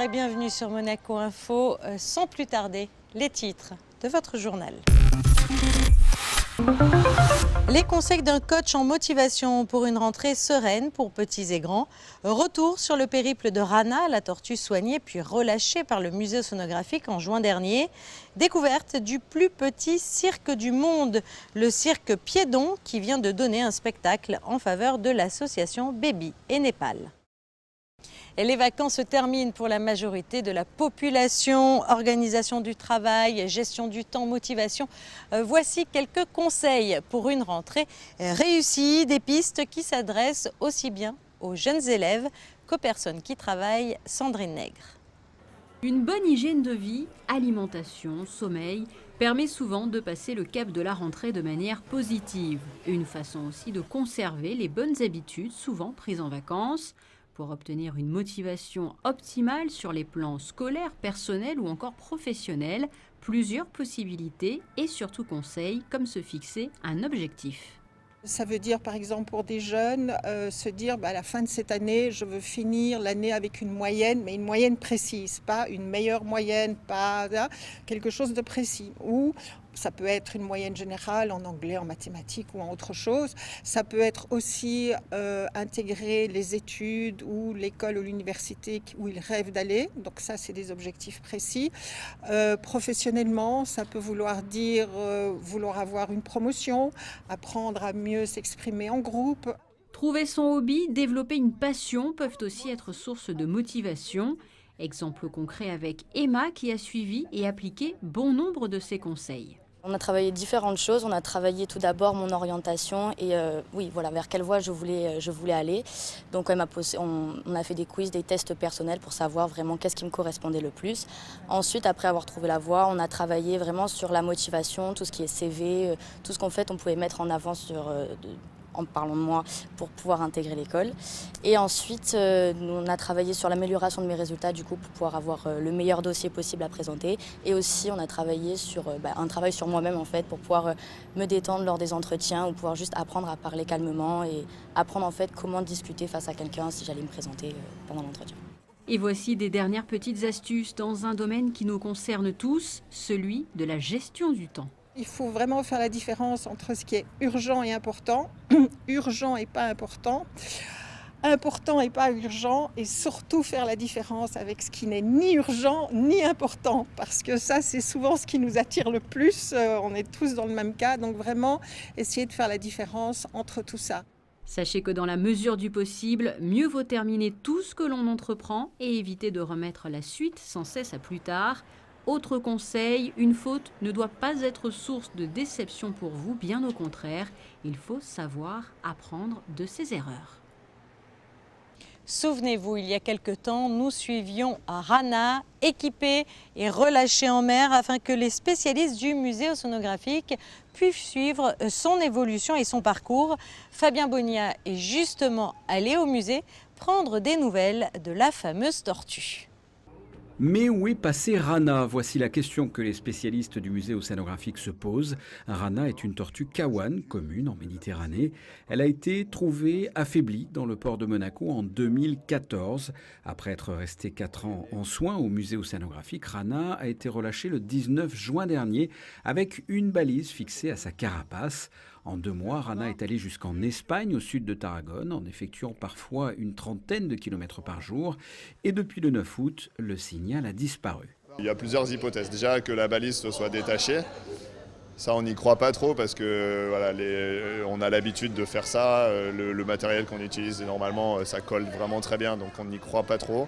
Bonsoir et bienvenue sur Monaco Info. Sans plus tarder, les titres de votre journal. Les conseils d'un coach en motivation pour une rentrée sereine pour petits et grands. Retour sur le périple de Rana, la tortue soignée puis relâchée par le musée océanographique en juin dernier. Découverte du plus petit cirque du monde, le cirque Piédon, qui vient de donner un spectacle en faveur de l'association Baby et Népal. Et les vacances se terminent pour la majorité de la population. Organisation du travail, gestion du temps, motivation. Voici quelques conseils pour une rentrée réussie. Des pistes qui s'adressent aussi bien aux jeunes élèves qu'aux personnes qui travaillent. Sandrine Nègre. Une bonne hygiène de vie, alimentation, sommeil, permet souvent de passer le cap de la rentrée de manière positive. Une façon aussi de conserver les bonnes habitudes souvent prises en vacances. Pour obtenir une motivation optimale sur les plans scolaires, personnels ou encore professionnels, plusieurs possibilités et surtout conseils comme se fixer un objectif. Ça veut dire par exemple pour des jeunes, se dire à la fin de cette année, je veux finir l'année avec une moyenne, mais une moyenne précise, pas une meilleure moyenne, pas quelque chose de précis. Ou ça peut être une moyenne générale en anglais, en mathématiques ou en autre chose. Ça peut être aussi intégrer les études ou l'école ou l'université où ils rêvent d'aller. Donc ça, c'est des objectifs précis. Professionnellement, ça peut vouloir dire vouloir avoir une promotion, apprendre à mieux s'exprimer en groupe. Trouver son hobby, développer une passion peuvent aussi être source de motivation. Exemple concret avec Emma qui a suivi et appliqué bon nombre de ses conseils. On a travaillé différentes choses. On a travaillé tout d'abord mon orientation et vers quelle voie je voulais aller. Donc on a fait des quiz, des tests personnels pour savoir vraiment qu'est-ce qui me correspondait le plus. Ensuite, après avoir trouvé la voie, on a travaillé vraiment sur la motivation, tout ce qui est CV, tout ce qu'en fait on pouvait mettre en avant en parlant de moi pour pouvoir intégrer l'école. Et ensuite, on a travaillé sur l'amélioration de mes résultats du coup pour pouvoir avoir le meilleur dossier possible à présenter. Et aussi, on a travaillé sur un travail sur moi-même en fait pour pouvoir me détendre lors des entretiens ou pouvoir juste apprendre à parler calmement et apprendre en fait comment discuter face à quelqu'un si j'allais me présenter pendant l'entretien. Et voici des dernières petites astuces dans un domaine qui nous concerne tous, celui de la gestion du temps. Il faut vraiment faire la différence entre ce qui est urgent et important, urgent et pas important, important et pas urgent, et surtout faire la différence avec ce qui n'est ni urgent ni important, parce que ça c'est souvent ce qui nous attire le plus, on est tous dans le même cas, donc vraiment essayer de faire la différence entre tout ça. Sachez que dans la mesure du possible, mieux vaut terminer tout ce que l'on entreprend et éviter de remettre la suite sans cesse à plus tard. Autre conseil, une faute ne doit pas être source de déception pour vous, bien au contraire, il faut savoir apprendre de ses erreurs. Souvenez-vous, il y a quelque temps, nous suivions Rana, équipée et relâchée en mer afin que les spécialistes du musée océanographique puissent suivre son évolution et son parcours. Fabien Bonilla est justement allé au musée prendre des nouvelles de la fameuse tortue. Mais où est passée Rana? Voici la question que les spécialistes du musée océanographique se posent. Rana est une tortue kawan, commune en Méditerranée. Elle a été trouvée affaiblie dans le port de Monaco en 2014. Après être restée 4 ans en soins au musée océanographique, Rana a été relâchée le 19 juin dernier avec une balise fixée à sa carapace. En 2 mois, Rana est allée jusqu'en Espagne, au sud de Tarragone, en effectuant parfois une trentaine de kilomètres par jour. Et depuis le 9 août, le signal a disparu. Il y a plusieurs hypothèses. Déjà que la balise se soit détachée, ça on n'y croit pas trop parce que on a l'habitude de faire ça. Le matériel qu'on utilise normalement, ça colle vraiment très bien, donc on n'y croit pas trop.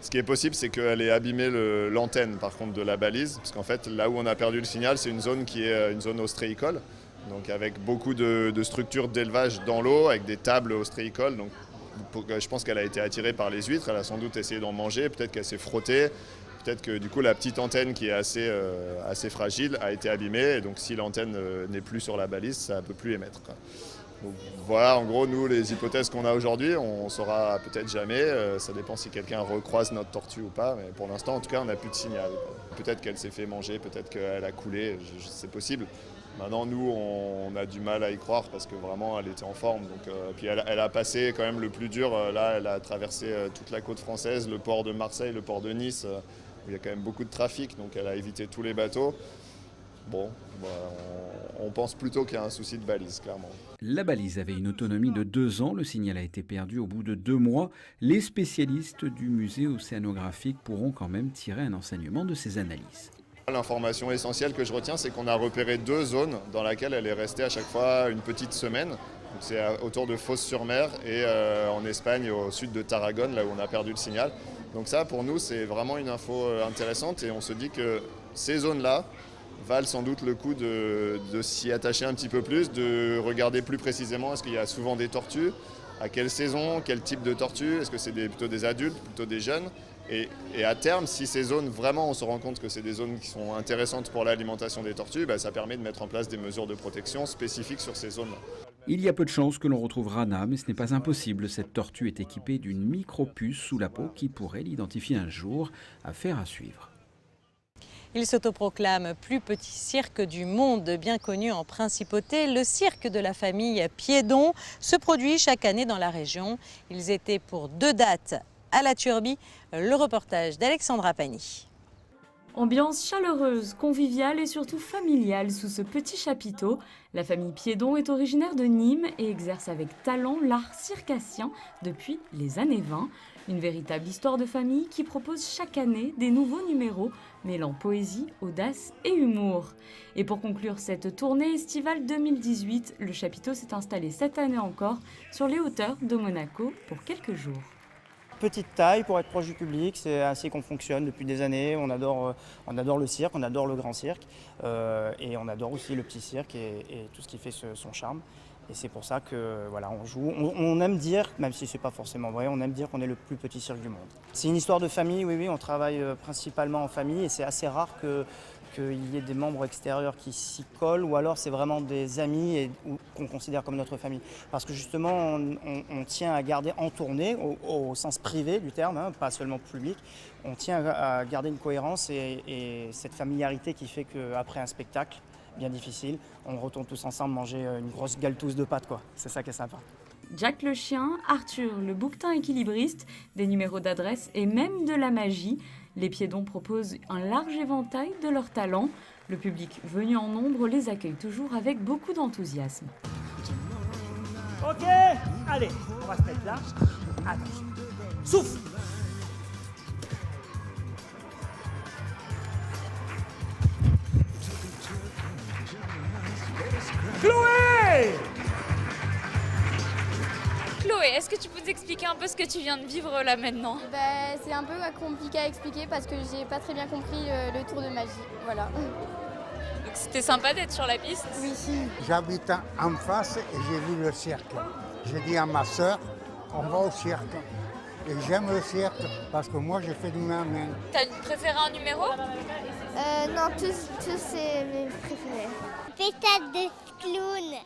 Ce qui est possible, c'est qu'elle ait abîmé l'antenne par contre de la balise, parce qu'en fait là où on a perdu le signal, c'est une zone qui est une zone ostréicole. Donc avec beaucoup de structures d'élevage dans l'eau, avec des tables ostréicoles. Donc je pense qu'elle a été attirée par les huîtres, elle a sans doute essayé d'en manger, peut-être qu'elle s'est frottée, peut-être que du coup la petite antenne qui est assez fragile a été abîmée. Et donc si l'antenne n'est plus sur la balise, ça ne peut plus émettre, quoi. Donc, voilà en gros nous les hypothèses qu'on a aujourd'hui, on ne saura peut-être jamais, ça dépend si quelqu'un recroise notre tortue ou pas, mais pour l'instant en tout cas on n'a plus de signal. Peut-être qu'elle s'est fait manger, peut-être qu'elle a coulé, c'est possible. Maintenant, nous, on a du mal à y croire parce que vraiment, elle était en forme. Donc, puis elle a passé quand même le plus dur. Là, elle a traversé toute la côte française, le port de Marseille, le port de Nice, où il y a quand même beaucoup de trafic. Donc, elle a évité tous les bateaux. Bon, on pense plutôt qu'il y a un souci de balise, clairement. La balise avait une autonomie de 2 ans. Le signal a été perdu au bout de 2 mois. Les spécialistes du musée océanographique pourront quand même tirer un enseignement de ces analyses. L'information essentielle que je retiens, c'est qu'on a repéré 2 zones dans lesquelles elle est restée à chaque fois une petite semaine. C'est autour de Fos-sur-Mer et en Espagne, au sud de Tarragone, là où on a perdu le signal. Donc ça, pour nous, c'est vraiment une info intéressante et on se dit que ces zones-là valent sans doute le coup de s'y attacher un petit peu plus, de regarder plus précisément est-ce qu'il y a souvent des tortues, à quelle saison, quel type de tortues, est-ce que c'est plutôt des adultes, plutôt des jeunes. Et à terme, si ces zones, vraiment, on se rend compte que c'est des zones qui sont intéressantes pour l'alimentation des tortues, ça permet de mettre en place des mesures de protection spécifiques sur ces zones-là. Il y a peu de chances que l'on retrouve Rana, mais ce n'est pas impossible. Cette tortue est équipée d'une micro-puce sous la peau qui pourrait l'identifier un jour. Affaire à suivre. Il s'autoproclame plus petit cirque du monde, bien connu en principauté. Le cirque de la famille Piédon se produit chaque année dans la région. Ils étaient pour 2 dates à la Turbie. Le reportage d'Alexandra Pani. Ambiance chaleureuse, conviviale et surtout familiale sous ce petit chapiteau. La famille Piédon est originaire de Nîmes et exerce avec talent l'art circassien depuis les années 20. Une véritable histoire de famille qui propose chaque année des nouveaux numéros mêlant poésie, audace et humour. Et pour conclure cette tournée estivale 2018, le chapiteau s'est installé cette année encore sur les hauteurs de Monaco pour quelques jours. Petite taille pour être proche du public, c'est ainsi qu'on fonctionne depuis des années. On adore le cirque, on adore le grand cirque et on adore aussi le petit cirque et tout ce qui fait son charme. Et c'est pour ça que voilà, on joue. On aime dire, même si c'est pas forcément vrai, on aime dire qu'on est le plus petit cirque du monde. C'est une histoire de famille, oui, on travaille principalement en famille et c'est assez rare qu'il y ait des membres extérieurs qui s'y collent ou alors c'est vraiment des amis et qu'on considère comme notre famille. Parce que justement, on tient à garder en tournée, au sens privé du terme, pas seulement public, on tient à garder une cohérence et cette familiarité qui fait qu'après un spectacle, bien difficile, on retourne tous ensemble manger une grosse galtouze de pâtes, quoi. C'est ça qui est sympa. Jack le chien, Arthur le bouquetin équilibriste, des numéros d'adresse et même de la magie. Les Piédons proposent un large éventail de leurs talents. Le public venu en nombre les accueille toujours avec beaucoup d'enthousiasme. Ok, allez, on va se mettre là. Attention, souffle. Chloé! Chloé, est-ce que tu peux nous expliquer un peu ce que tu viens de vivre là maintenant? C'est un peu compliqué à expliquer parce que j'ai pas très bien compris le tour de magie. Voilà. Donc c'était sympa d'être sur la piste? Oui. J'habite en face et j'ai vu le cirque. J'ai dit à ma sœur qu'on va au cirque. Et j'aime le cirque parce que moi j'ai fait du main à main. T'as préféré un numéro? Non, tous c'est mes préférés. Pétade de clown.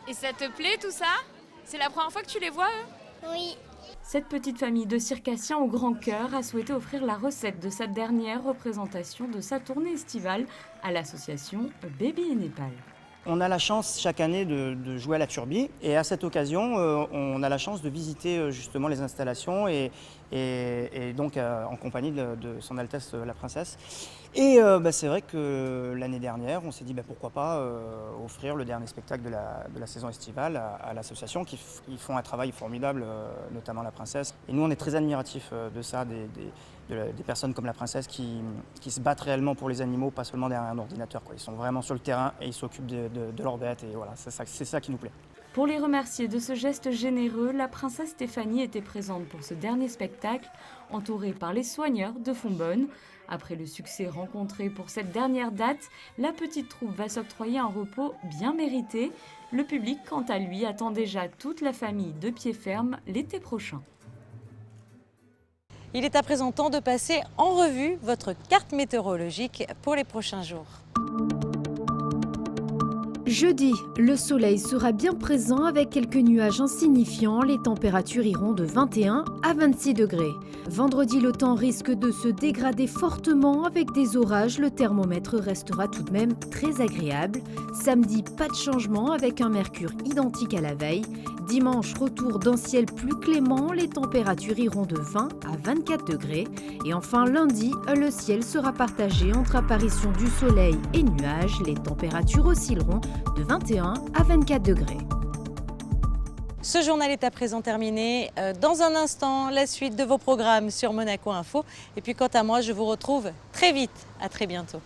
Et ça te plaît tout ça? C'est la première fois que tu les vois, eux? Oui. Cette petite famille de circassiens au grand cœur a souhaité offrir la recette de sa dernière représentation de sa tournée estivale à l'association Baby Népal. On a la chance chaque année de jouer à la Turbie et à cette occasion, on a la chance de visiter justement les installations et donc en compagnie de Son Altesse la Princesse. Et c'est vrai que l'année dernière, on s'est dit pourquoi pas offrir le dernier spectacle de la saison estivale à l'association qui font un travail formidable, notamment la Princesse. Et nous, on est très admiratifs de ça, des personnes comme la Princesse qui se battent réellement pour les animaux, pas seulement derrière un ordinateur, quoi. Ils sont vraiment sur le terrain et ils s'occupent de leurs bêtes et voilà, c'est ça qui nous plaît. Pour les remercier de ce geste généreux, la princesse Stéphanie était présente pour ce dernier spectacle, entourée par les soigneurs de Fontbonne. Après le succès rencontré pour cette dernière date, la petite troupe va s'octroyer un repos bien mérité. Le public, quant à lui, attend déjà toute la famille de pied ferme l'été prochain. Il est à présent temps de passer en revue votre carte météorologique pour les prochains jours. Jeudi, le soleil sera bien présent avec quelques nuages insignifiants. Les températures iront de 21 à 26 degrés. Vendredi, le temps risque de se dégrader fortement avec des orages. Le thermomètre restera tout de même très agréable. Samedi, pas de changement avec un mercure identique à la veille. Dimanche, retour d'un ciel plus clément. Les températures iront de 20 à 24 degrés. Et enfin, lundi, le ciel sera partagé entre apparition du soleil et nuages. Les températures oscilleront de 21 à 24 degrés. Ce journal est à présent terminé. Dans un instant, la suite de vos programmes sur Monaco Info. Et puis quant à moi, je vous retrouve très vite. À très bientôt.